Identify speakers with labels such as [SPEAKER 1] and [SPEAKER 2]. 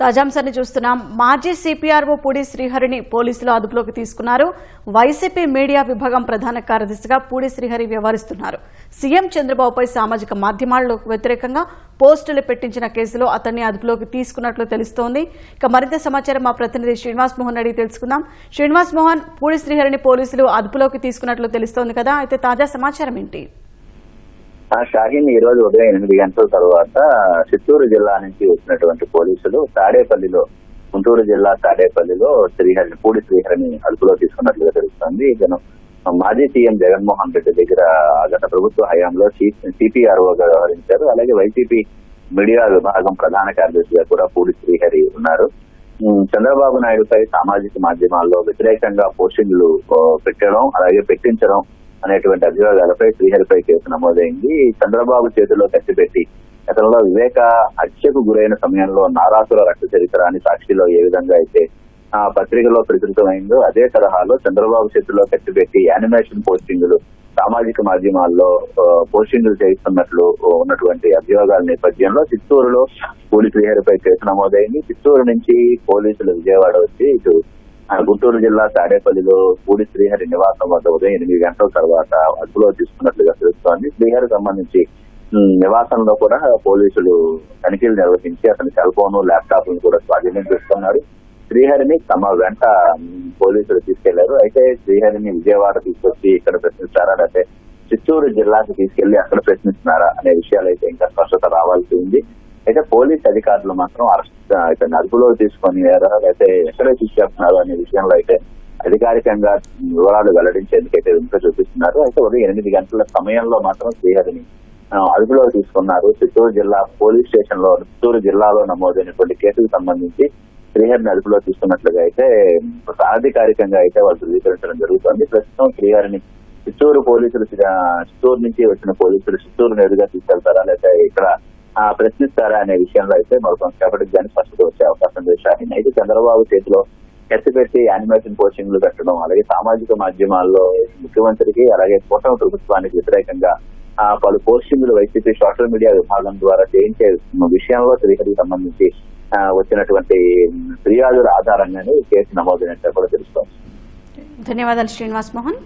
[SPEAKER 1] తాజాంశాన్ని చూస్తున్నాం. మాజీ సిపిఆర్ఓ పూడి శ్రీహరిని పోలీసులు అదుపులోకి తీసుకున్నారు. వైసీపీ మీడియా విభాగం ప్రధాన కార్యదర్శిగా పూడి శ్రీహరి వ్యవహరిస్తున్నారు. సీఎం చంద్రబాబుపై సామాజిక మాధ్యమాల్లో వ్యతిరేకంగా పోస్టులు పెట్టించిన కేసులో అతన్ని అదుపులోకి తీసుకున్నట్లు తెలుస్తోంది. ఇక మరింత సమాచారం మా ప్రతినిధి శ్రీనివాస్ మోహన్ అడిగి తెలుసుకుందాం. శ్రీనివాస్ మోహన్, పూడి శ్రీహరిని పోలీసులు అదుపులోకి తీసుకున్నట్లు తెలుస్తోంది కదా, అయితే తాజా సమాచారం ఏంటి?
[SPEAKER 2] షాహీన్ ఈ రోజు ఉదయం 8 గంటల తర్వాత చిత్తూరు జిల్లా నుంచి వచ్చినటువంటి పోలీసులు తాడేపల్లిలో, గుంటూరు జిల్లా తాడేపల్లిలో పూడి శ్రీహరిని అదుపులో తీసుకున్నట్లుగా తెలుస్తోంది. ఇతను మాజీ సీఎం జగన్మోహన్ రెడ్డి దగ్గర గత ప్రభుత్వ హయాంలో సిపిఆర్ఓగా వ్యవహరించారు. అలాగే వైసీపీ మీడియా విభాగం ప్రధాన కార్యదర్శిగా కూడా పూడి శ్రీహరి ఉన్నారు. చంద్రబాబు నాయుడుపై సామాజిక మాధ్యమాల్లో వ్యతిరేకంగా పోస్టింగ్లు పెట్టడం, అలాగే పెట్టించడం అనేటువంటి అభియోగాలపై శ్రీహరిపై కేసు నమోదైంది. చంద్రబాబు చేతిలో కట్టిపెట్టి అతనిలో వివేక హత్యకు గురైన సమయంలో నారాసుర రక్త చరిత్ర అని సాక్షిలో ఏ విధంగా అయితే ఆ పత్రికలో ప్రచురితమైందో అదే తరహాలో చంద్రబాబు చేతిలో కట్టిపెట్టి యానిమేషన్ పోస్టింగులు సామాజిక మాధ్యమాల్లో పోస్టింగులు చేయిస్తున్నట్లు ఉన్నటువంటి అభియోగాల నేపథ్యంలో చిత్తూరులో పూడి శ్రీహరిపై కేసు నమోదైంది. చిత్తూరు నుంచి పోలీసులు విజయవాడ వచ్చి ఇటు గుంటూరు జిల్లా తాడేపల్లిలో పూడి శ్రీహరి నివాసం వద్ద ఉదయం 8 గంటల తర్వాత అదుపులో తీసుకున్నట్లుగా తెలుస్తోంది. శ్రీహరి సంబంధించి నివాసంలో కూడా పోలీసులు తనిఖీలు నిర్వహించి అతని సెల్ ఫోన్, ల్యాప్టాప్ కూడా స్వాధీనం చేసుకున్నారు. శ్రీహరిని తమ వెంట పోలీసులు తీసుకెళ్లారు. అయితే శ్రీహరిని విజయవాడ తీసుకొచ్చి ఇక్కడ ప్రశ్నిస్తారా, లేకపోతే చిత్తూరు జిల్లాకు తీసుకెళ్లి అక్కడ ప్రశ్నిస్తున్నారా అనే విషయాలు అయితే ఇంకా స్పష్టత రావాల్సి ఉంది. అయితే పోలీస్ అధికారులు మాత్రం ఇతన్ని అదుపులో తీసుకొని లేకపోతే ఎక్కడ తీసుకెళ్తున్నారు అనే విషయంలో అయితే అధికారికంగా వివరాలు వెల్లడించేందుకైతే వింత చూపిస్తున్నారు. అయితే ఉదయం 8 గంటల సమయంలో మాత్రం శ్రీహరిని అదుపులో తీసుకున్నారు. చిత్తూరు జిల్లా పోలీస్ స్టేషన్ లో చిత్తూరు జిల్లాలో నమోదైనటువంటి కేసుకు సంబంధించి శ్రీహరిని అదుపులో తీసుకున్నట్లుగా అయితే అనధికారికంగా అయితే వాళ్ళు ధృవీకరించడం జరుగుతుంది. ప్రస్తుతం శ్రీహరిని చిత్తూరు పోలీసులు, చిత్తూరు నుంచి వచ్చిన పోలీసులు చిత్తూరు నేరుగా తీసుకెళ్తారా లేకపోతే ఇక్కడ ప్రశ్నిస్తారా అనే విషయంలో అయితే మరికొంతసేపటికి కానీ స్పష్టత వచ్చే అవకాశం లేదు. షాహీన్ అయితే చంద్రబాబు చేతిలో ఎత్తిపెట్టి యానిమేషన్ పోస్టింగ్లు పెట్టడం, అలాగే సామాజిక మాధ్యమాల్లో ముఖ్యమంత్రికి అలాగే కూటమి ప్రభుత్వానికి వ్యతిరేకంగా పలు పోస్టింగ్లు వైసీపీ సోషల్ మీడియా విభాగం ద్వారా చేయించే విషయంలో శ్రీహరికి సంబంధించి వచ్చినటువంటి ఫిర్యాదుల ఆధారంగానే కేసు నమోదైనట్టు కూడా తెలుస్తోంది.
[SPEAKER 1] ధన్యవాదాలు శ్రీనివాస్ మోహన్.